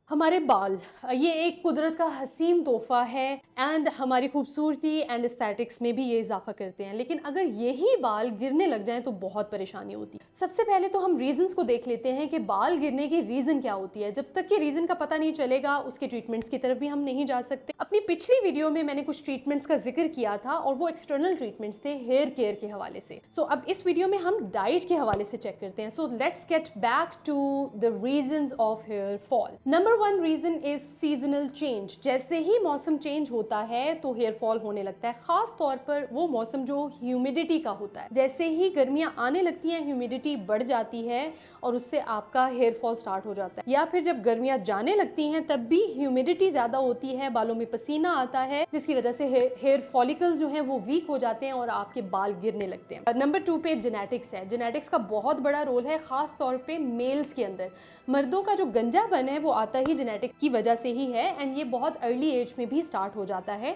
हमारे बाल ये एक कुदरत का हसीन तोहफा है एंड हमारी खूबसूरती एंड एस्थेटिक्स में भी ये इजाफा करते हैं। लेकिन अगर यही बाल गिरने लग जाएं तो बहुत परेशानी होती है। सबसे पहले तो हम रीजंस को देख लेते हैं कि बाल गिरने की रीज़न क्या होती है। जब तक कि रीज़न का पता नहीं चलेगा उसके ट्रीटमेंट्स की तरफ भी हम नहीं जा सकते। अपनी पिछली वीडियो में मैंने कुछ ट्रीटमेंट्स का जिक्र किया था और वो एक्सटर्नल ट्रीटमेंट्स थे हेयर केयर के हवाले से। सो अब इस वीडियो में हम डाइट के हवाले से चेक करते हैं। So let's get back to the reasons of hair fall. Number one reason is seasonal change. जैसे ही मौसम चेंज होता है तो हेयर फॉल होने लगता है, खास तौर पर वो मौसम जो ह्यूमिडिटी का होता है। जैसे ही गर्मियां आने लगती हैं ह्यूमिडिटी बढ़ जाती है और उससे आपका हेयर फॉल स्टार्ट हो जाता है। या फिर जब गर्मियां जाने लगती हैं तब भी ह्यूमिडिटी ज्यादा होती है, बालों में पसीना आता है, जिसकी वजह से हेयर फॉलिकल्स जो हैं वो वीक हो जाते हैं और आपके बाल गिरने लगते हैं। नंबर टू पे जेनेटिक्स है। जेनेटिक्स का बहुत बड़ा रोल है, खास तौर पे मेल्स के अंदर। मर्दों का जो गंजापन है वो आता ही जेनेटिक की वजह से ही है एंड ये बहुत अर्ली एज में भी स्टार्ट हो जाता है।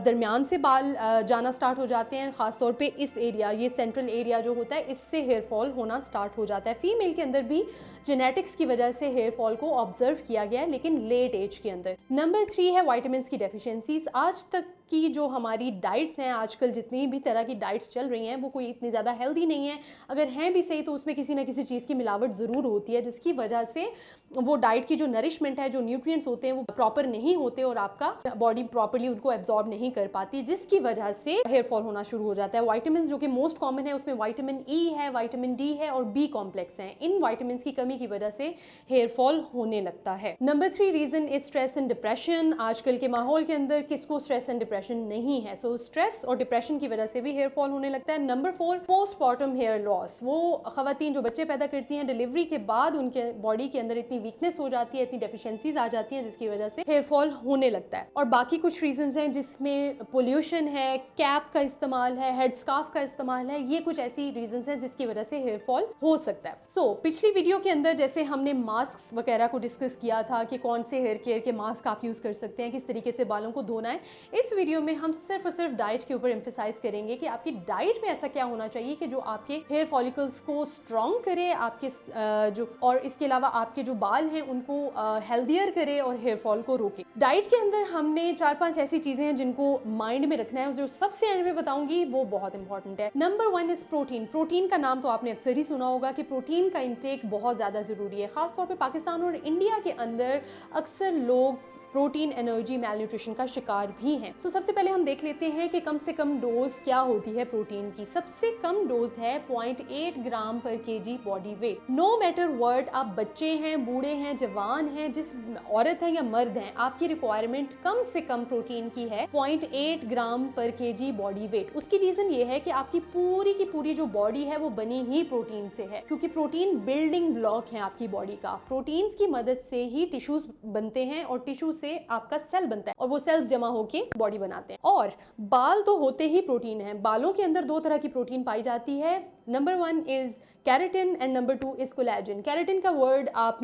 दरमियान से बाल जाना स्टार्ट हो जाते हैं, खासतौर पे इस एरिया, ये सेंट्रल एरिया जो होता है, इससे हेयर फॉल होना स्टार्ट हो जाता है। फीमेल के अंदर भी जेनेटिक्स की वजह से हेयर फॉल को ऑब्जर्व किया गया है, लेकिन लेट एज के अंदर। नंबर थ्री है वाइटामिन की डेफिशिएंसीज। आज तक की जो हमारी डाइट्स हैं, आजकल जितनी भी तरह की डाइट्स चल रही हैं वो कोई इतनी ज़्यादा हेल्दी नहीं है। अगर हैं भी सही तो उसमें किसी ना किसी चीज़ की मिलावट ज़रूर होती है, जिसकी वजह से वो डाइट की जो नरिशमेंट है, जो न्यूट्रिएंट्स होते हैं वो प्रॉपर नहीं होते और आपका बॉडी प्रॉपर्ली उनको एब्जॉर्ब नहीं कर पाती, जिसकी वजह से हेयर फॉल होना शुरू हो जाता है। वाइटामिन जो कि मोस्ट कॉमन है उसमें वाइटामिन ई है, वाइटामिन डी है और बी कॉम्प्लेक्स है। इन वाइटामिन की कमी की वजह से हेयर फॉल होने लगता है। Number three reason is stress and depression. आजकल के माहौल के अंदर किसको स्ट्रेस एंड डिप्रेशन नहीं है? सो स्ट्रेस और डिप्रेशन की वजह से भी हेयर फॉल होने लगता है। Number four postpartum hair loss. वो खवातीन जो बच्चे पैदा करती हैं डिलीवरी के बाद उनके बॉडी के अंदर इतनी वीकनेस हो जाती है, इतनी डेफिशिएंसीज आ जाती हैं, जिसकी वजह से हेयर फॉल होने लगता है। और बाकी कुछ रीजंस हैं जिसमें पोल्यूशन है, कैप का इस्तेमाल है, हेड स्कार्फ का इस्तेमाल है। ये कुछ ऐसी रीजंस हैं जिसकी वजह से हेयर फॉल हो सकता है। सो पिछली वीडियो के अंदर जैसे हमने मास्क वगैरह को डिस्कस किया था कि कौन से हेयर केयर के मास्क आप यूज कर सकते हैं, किस तरीके से बालों को धोना है, इस वीडियो में हम सिर्फ और सिर्फ डाइट के ऊपर एम्फेसाइज करेंगे कि आपकी डाइट में ऐसा क्या होना चाहिए कि जो आपके हेयर फॉलिकल्स को स्ट्रॉन्ग करे, आपके जो और इसके अलावा आपके जो बाल हैं उनको हेल्दियर करे और हेयर फॉल को रोके। डाइट के अंदर हमने 4-5 ऐसी चीजें हैं जिनको माइंड में रखना है, जो सबसे एंड में बताऊंगी वो बहुत इंपॉर्टेंट है। Number one is protein. Protein का नाम तो आपने अक्सर ही सुना होगा कि प्रोटीन का इंटेक बहुत ज्यादा जरूरी है। खासतौर पे पाकिस्तान और इंडिया के अंदर अक्सर लोग प्रोटीन एनर्जी मैलन्यूट्रिशन का शिकार भी हैं। सो सबसे पहले हम देख लेते हैं कि कम से कम डोज क्या होती है प्रोटीन की। सबसे कम डोज है 0.8 ग्राम पर kg body weight. No matter what, आप बच्चे हैं, बूढ़े हैं, जवान हैं, जिस औरत है या मर्द हैं, आपकी रिक्वायरमेंट कम से कम प्रोटीन की है 0.8 ग्राम पर केजी बॉडी वेट। उसकी रीजन ये है कि आपकी की पूरी जो बॉडी है वो बनी ही प्रोटीन से है, क्योंकि प्रोटीन बिल्डिंग ब्लॉक है आपकी बॉडी का। प्रोटीन की मदद से ही टिश्यूज बनते हैं और टिश्यू से आपका सेल बनता है और वो सेल्स जमा होके बॉडी बनाते हैं। और बाल तो होते ही प्रोटीन है। बालों के अंदर दो तरह की प्रोटीन पाई जाती है। Number one is keratin and number two is collagen. Keratin का वर्ड आप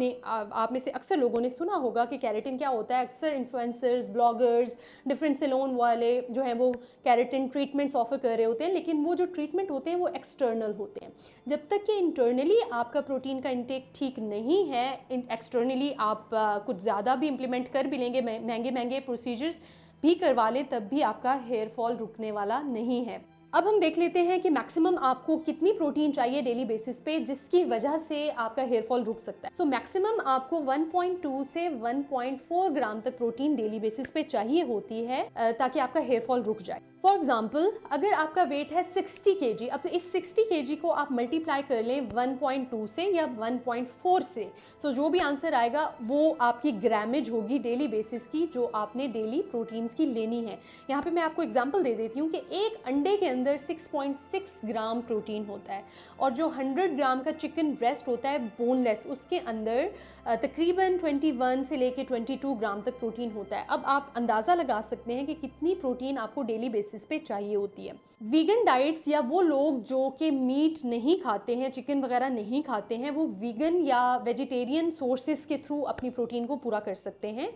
में से अक्सर लोगों ने सुना होगा कि कैरेटिन क्या होता है। अक्सर इन्फ्लुएंसर्स, ब्लॉगर्स, डिफरेंट सैलून वाले जो है वो कैरेटिन ट्रीटमेंट्स ऑफर कर रहे होते हैं, लेकिन वो जो ट्रीटमेंट होते हैं वो एक्सटर्नल होते हैं। जब तक कि इंटरनली आपका प्रोटीन का इंटेक ठीक नहीं है, एक्सटर्नली आप कुछ ज़्यादा भी इंप्लीमेंट कर भी लेंगे, महंगे महंगे प्रोसीजर्स भी करवा लें, तब भी आपका हेयर फॉल रुकने वाला नहीं है। अब हम देख लेते हैं कि मैक्सिमम आपको कितनी प्रोटीन चाहिए डेली बेसिस पे जिसकी वजह से आपका हेयर फॉल रुक सकता है। सो मैक्सिमम आपको 1.2 से 1.4 ग्राम तक प्रोटीन डेली बेसिस पे चाहिए होती है ताकि आपका हेयर फॉल रुक जाए। फॉर एग्जाम्पल, अगर आपका वेट है 60 kg, अब तो इस 60 kg को आप मल्टीप्लाई कर लें 1.2 से या 1.4 से। सो जो भी आंसर आएगा वो आपकी ग्रामेज होगी डेली बेसिस की, जो आपने डेली प्रोटीन्स की लेनी है। यहाँ पे मैं आपको एग्जांपल दे देती हूँ कि एक अंडे के अंदर 6.6 ग्राम प्रोटीन होता है और जो 100 ग्राम का चिकन ब्रेस्ट होता है बोनलेस, उसके अंदर तकरीबन 21 से लेके 22 ग्राम तक प्रोटीन होता है। अब आप अंदाज़ा लगा सकते हैं कि कितनी प्रोटीन आपको डेली बेसिस पे चाहिए होती है। वीगन डाइट्स या वो लोग जो कि मीट नहीं खाते हैं, चिकन वगैरह नहीं खाते हैं, वो वीगन या वेजिटेरियन सोर्सेज के थ्रू अपनी प्रोटीन को पूरा कर सकते हैं।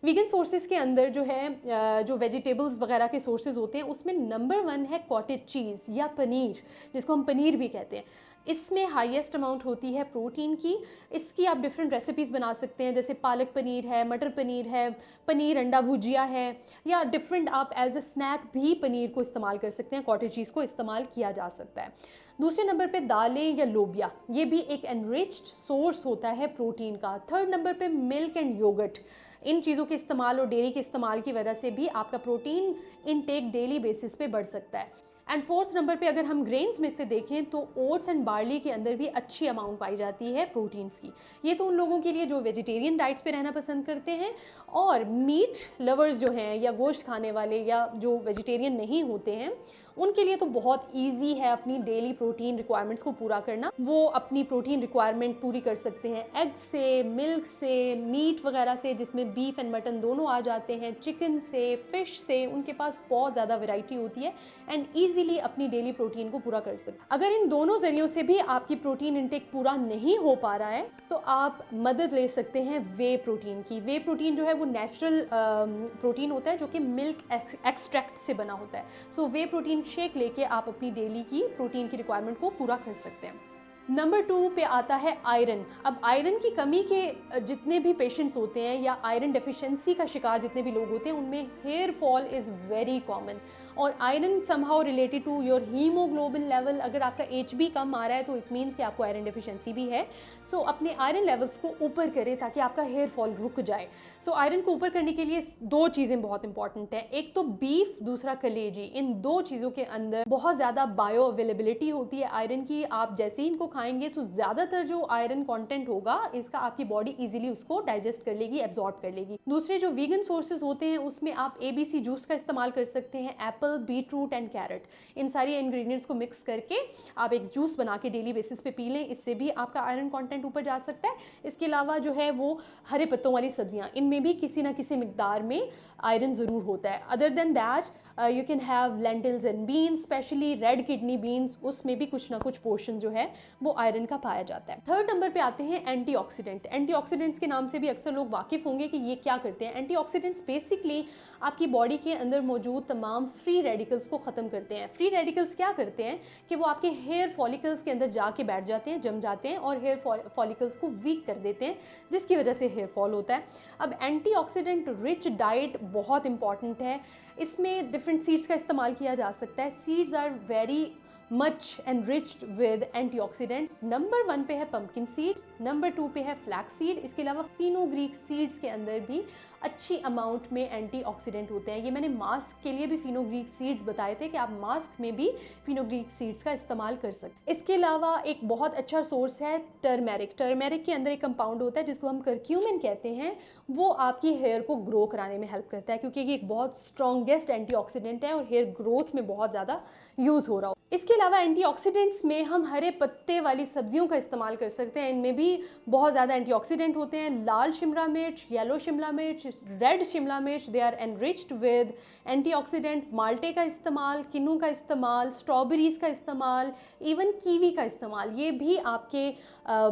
वीगन सोर्सेज के अंदर जो है जो वेजिटेबल्स वगैरह के सोर्सेज होते हैं उसमें नंबर वन है कॉटेज चीज़ या पनीर, जिसको हम पनीर भी कहते हैं। इसमें हाईएस्ट अमाउंट होती है प्रोटीन की। इसकी आप डिफरेंट रेसिपीज़ बना सकते हैं, जैसे पालक पनीर है, मटर पनीर है, पनीर अंडा भुजिया है, या डिफरेंट आप एज अ स्नैक भी पनीर को इस्तेमाल कर सकते हैं, कॉटेज चीज़ को इस्तेमाल किया जा सकता है। दूसरे नंबर पे दालें या लोबिया, ये भी एक एनरिच्ड सोर्स होता है प्रोटीन का। थर्ड नंबर पे मिल्क एंड योगर्ट, इन चीज़ों के इस्तेमाल और डेयरी के इस्तेमाल की वजह से भी आपका प्रोटीन इनटेक डेली बेसिस पे बढ़ सकता है। एंड फोर्थ नंबर पे अगर हम ग्रेन्स में से देखें तो ओट्स एंड बार्ली के अंदर भी अच्छी अमाउंट पाई जाती है प्रोटीन्स की। ये तो उन लोगों के लिए जो वेजिटेरियन डाइट्स पे रहना पसंद करते हैं, और मीट लवर्स जो हैं या गोश्त खाने वाले या जो वेजिटेरियन नहीं होते हैं, उनके लिए तो बहुत ईजी है अपनी डेली प्रोटीन रिक्वायरमेंट्स को पूरा करना। वो अपनी प्रोटीन रिक्वायरमेंट पूरी कर सकते हैं एग से, मिल्क से, मीट वगैरह से जिसमें बीफ एंड मटन दोनों आ जाते हैं, चिकन से, फिश से, उनके पास बहुत ज़्यादा वैरायटी होती है एंड ईजीली अपनी डेली प्रोटीन को पूरा कर सकते हैं। अगर इन दोनों जरियों से भी आपकी प्रोटीन इंटेक पूरा नहीं हो पा रहा है तो आप मदद ले सकते हैं वे प्रोटीन की। वे प्रोटीन जो है वो नेचुरल प्रोटीन होता है जो कि मिल्क एक्सट्रैक्ट से बना होता है। सो वे प्रोटीन शेक लेके आप अपनी डेली की प्रोटीन की रिक्वायरमेंट को पूरा कर सकते हैं। नंबर 2 पे आता है आयरन। अब आयरन की कमी के जितने भी पेशेंट्स होते हैं या आयरन डेफिशिएंसी का शिकार जितने भी लोग होते हैं, उनमें hair fall is very common. और iron somehow related to your haemoglobin level. अगर आपका HB कम आ रहा है तो इट मीन्स कि आपको आयरन डेफिशिएंसी भी है। सो अपने आयरन लेवल्स को ऊपर करें ताकि आपका हेयर फॉल रुक जाए। सो आयरन को ऊपर करने के लिए 2 चीज़ें बहुत इंपॉर्टेंट हैं, एक तो बीफ, दूसरा कलेजी। इन 2 चीज़ों के अंदर बहुत ज़्यादा बायो अवेलेबिलिटी होती है आयरन की। आप जैसे ही इनको खाएंगे तो ज़्यादातर जो आयरन कंटेंट होगा इसका आपकी बॉडी इजीली उसको डाइजेस्ट कर लेगी, एब्जॉर्ब कर लेगी। दूसरे जो वीगन सोर्सेज होते हैं उसमें आप ABC जूस का इस्तेमाल कर सकते हैं, एप्पल, बीटरूट एंड कैरेट। इन सारी इंग्रेडिएंट्स को मिक्स करके आप एक जूस बना के डेली बेसिस पे पी लें, इससे भी आपका आयरन कंटेंट ऊपर जा सकता है। इसके अलावा जो है वो हरे पत्तों वाली सब्जियां, इनमें भी किसी ना किसी मिकदार में आयरन ज़रूर होता है। Other than that you can have lentils and beans, specially red kidney beans, उसमें भी कुछ ना कुछ पोर्शन जो है वो आयरन का पाया जाता है। थर्ड नंबर पे आते हैं एंटीऑक्सीडेंट। एंटीऑक्सीडेंट्स के नाम से भी अक्सर लोग वाकिफ होंगे कि ये क्या करते हैं। एंटीऑक्सीडेंट्स बेसिकली आपकी बॉडी के अंदर मौजूद तमाम फ्री रेडिकल्स को ख़त्म करते हैं। फ्री रेडिकल्स क्या करते हैं कि वो आपके हेयर फॉलिकल्स के अंदर जाके बैठ जाते हैं, जम जाते हैं और हेयर फॉलिकल्स को वीक कर देते हैं, जिसकी वजह से हेयर फॉल होता है। अब एंटीऑक्सीडेंट रिच डाइट बहुत इंपॉर्टेंट है। इसमें डिफरेंट सीड्स का इस्तेमाल किया जा सकता है। Seeds are very much enriched with antioxidant. Number 1 पे है पंपकिन सीड, नंबर 2 पे है फ्लैक्स सीड। इसके अलावा फिनोग्रीक सीड्स के अंदर भी अच्छी अमाउंट में एंटीऑक्सीडेंट होते हैं। ये मैंने मास्क के लिए भी फिनोग्रीक सीड्स बताए थे कि आप मास्क में भी फिनोग्रीक सीड्स का इस्तेमाल कर सकते हैं। इसके अलावा एक बहुत अच्छा सोर्स है टर्मेरिक। टर्मेरिक के अंदर एक कंपाउंड होता है जिसको हम करक्यूमिन कहते हैं। वो आपकी हेयर को ग्रो कराने में हेल्प करता है क्योंकि ये एक बहुत स्ट्रॉन्गेस्ट एंटीऑक्सीडेंट है और हेयर ग्रोथ में बहुत ज़्यादा यूज़ हो रहा हो। इसके अलावा एंटीऑक्सीडेंट्स में हम हरे पत्ते वाली सब्जियों का इस्तेमाल कर सकते हैं। इनमें भी बहुत ज़्यादा एंटीऑक्सीडेंट होते हैं। लाल शिमला मिर्च, येलो शिमला मिर्च, रेड शिमला मिर्च, they are enriched with antioxidant. माल्टे का इस्तेमाल, किन्नू का इस्तेमाल, स्ट्रॉबेरीज़ का इस्तेमाल, इवन कीवी का इस्तेमाल, ये भी आपके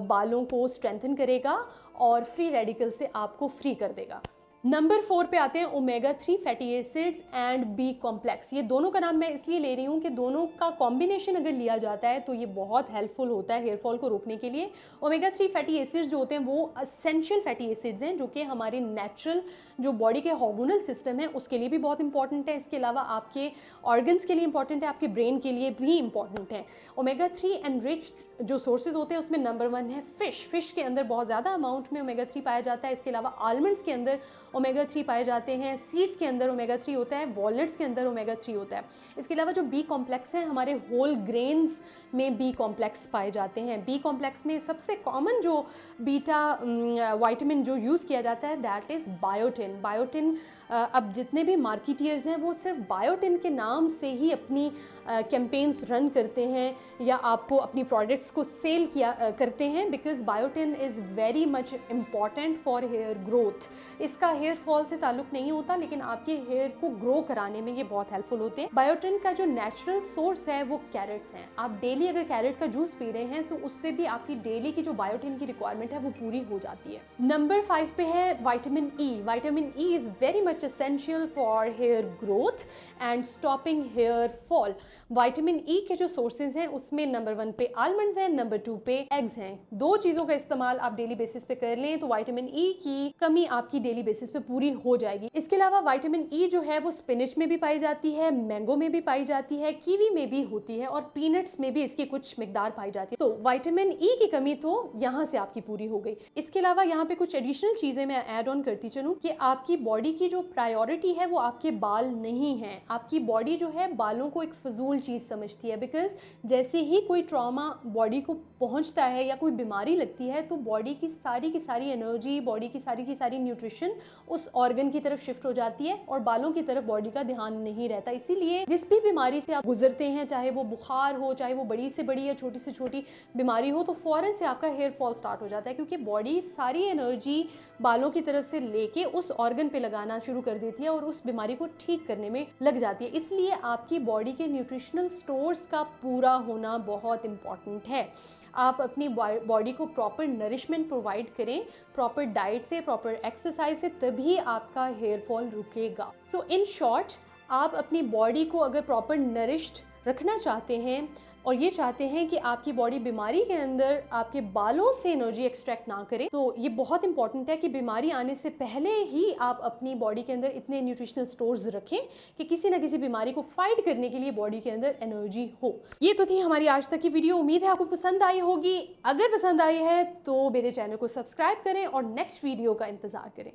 बालों को स्ट्रेंथन करेगा और फ्री रेडिकल से आपको फ्री कर देगा। नंबर 4 पे आते हैं omega 3 fatty acids and B complex. ये दोनों का नाम मैं इसलिए ले रही हूँ कि दोनों का कॉम्बिनेशन अगर लिया जाता है तो ये बहुत हेल्पफुल होता है हेयर फॉल को रोकने के लिए। ओमेगा 3 फैटी एसिड्स जो होते हैं वो असेंशियल फैटी एसिड्स हैं जो कि हमारे नेचुरल जो बॉडी के हार्मोनल सिस्टम है उसके लिए भी बहुत इंपॉर्टेंट है। इसके अलावा आपके ऑर्गन्स के लिए इंपॉर्टेंट है, आपके ब्रेन के लिए भी इंपॉर्टेंट है। ओमेगा 3 एनरिच्ड जो सोर्सेज होते हैं उसमें नंबर 1 है फ़िश। फ़िश के अंदर बहुत ज़्यादा अमाउंट में ओमेगा 3 पाया जाता है। इसके अलावा आलमंड्स के अंदर ओमेगा 3 पाए जाते हैं, सीड्स के अंदर ओमेगा 3 होता है, वॉलनट्स के अंदर ओमेगा 3 होता है। इसके अलावा जो बी कॉम्प्लेक्स है हमारे होल ग्रेन्स में बी कॉम्प्लेक्स पाए जाते हैं। बी कॉम्प्लेक्स में सबसे कॉमन जो बीटा वाइटामिन जो यूज़ किया जाता है दैट इज़ बायोटिन। बायोटिन अब जितने भी मार्केटियर्स हैं वो सिर्फ बायोटिन के नाम से ही अपनी कैंपेन्स रन करते हैं या आपको अपनी प्रोडक्ट्स को सेल किया करते हैं because biotin is very much important for hair growth. इसका हेयर फॉल से ताल्लुक नहीं होता, लेकिन आपके हेयर को ग्रो कराने में ये बहुत हेल्पफुल होते हैं। बायोटिन का जो नेचुरल सोर्स है वो कैरेट्स हैं। आप डेली अगर कैरेट का जूस पी रहे हैं तो उससे भी आपकी डेली की जो बायोटिन की रिक्वायरमेंट है वो पूरी हो जाती है। नंबर 5 पे है vitamin E. Vitamin E is very much essential for hair growth and stopping hair fall. Vitamin E के जो सोर्सेज हैं उसमें नंबर 1 पे आलमंड्स हैं, नंबर 2 पे एग्स हैं। दो चीजों का इस्तेमाल आप डेली बेसिस पे कर लें तो विटामिन ई की कमी आपकी डेली बेसिस पे पूरी हो जाएगी। इसके अलावा विटामिन ई जो है वो स्पिनच में भी पाई जाती है, मैंगो में भी पाई जाती है, कीवी में भी होती है और पीनट्स में भी इसकी कुछ मिकदार पाई जाती है। तो विटामिन ई की कमी तो यहाँ से आपकी पूरी हो गई। इसके अलावा यहाँ पे कुछ एडिशनल चीजें मैं ऐड ऑन करती चलूँ कि आपकी बॉडी की जो प्रायोरिटी है वो आपके बाल नहीं है। आपकी बॉडी जो है बालों को एक फजूल चीज समझती है, बिकॉज जैसे ही कोई ट्रॉमा बॉडी को पहुंचता है या कोई बीमारी लगती है तो बॉडी की सारी एनर्जी, बॉडी की सारी न्यूट्रिशन उस ऑर्गन की तरफ शिफ्ट हो जाती है और बालों की तरफ बॉडी का ध्यान नहीं रहता। इसीलिए जिस भी बीमारी से आप गुजरते हैं, चाहे वो बुखार हो, चाहे वो बड़ी से बड़ी या छोटी से छोटी बीमारी हो, तो फौरन से आपका हेयर फॉल स्टार्ट हो जाता है, क्योंकि बॉडी सारी एनर्जी बालों की तरफ से लेके उस ऑर्गन पे लगाना शुरू कर देती है और उस बीमारी को ठीक करने में लग जाती है। इसलिए आपकी बॉडी के न्यूट्रिशनल स्टोर्स का पूरा होना बहुत इंपॉर्टेंट है। आप अपनी बॉडी को प्रॉपर नरिशमेंट प्रोवाइड करें, प्रॉपर डाइट से, प्रॉपर एक्सरसाइज से, तभी आपका हेयर फॉल रुकेगा। सो इन शॉर्ट, आप अपनी बॉडी को अगर प्रॉपर नरिश्ड रखना चाहते हैं और ये चाहते हैं कि आपकी बॉडी बीमारी के अंदर आपके बालों से एनर्जी एक्सट्रैक्ट ना करे, तो ये बहुत इंपॉर्टेंट है कि बीमारी आने से पहले ही आप अपनी बॉडी के अंदर इतने न्यूट्रिशनल स्टोर्स रखें कि किसी ना किसी बीमारी को फाइट करने के लिए बॉडी के अंदर एनर्जी हो। ये तो थी हमारी आज तक की वीडियो। उम्मीद है आपको पसंद आई होगी। अगर पसंद आई है तो मेरे चैनल को सब्सक्राइब करें और नेक्स्ट वीडियो का इंतजार करें।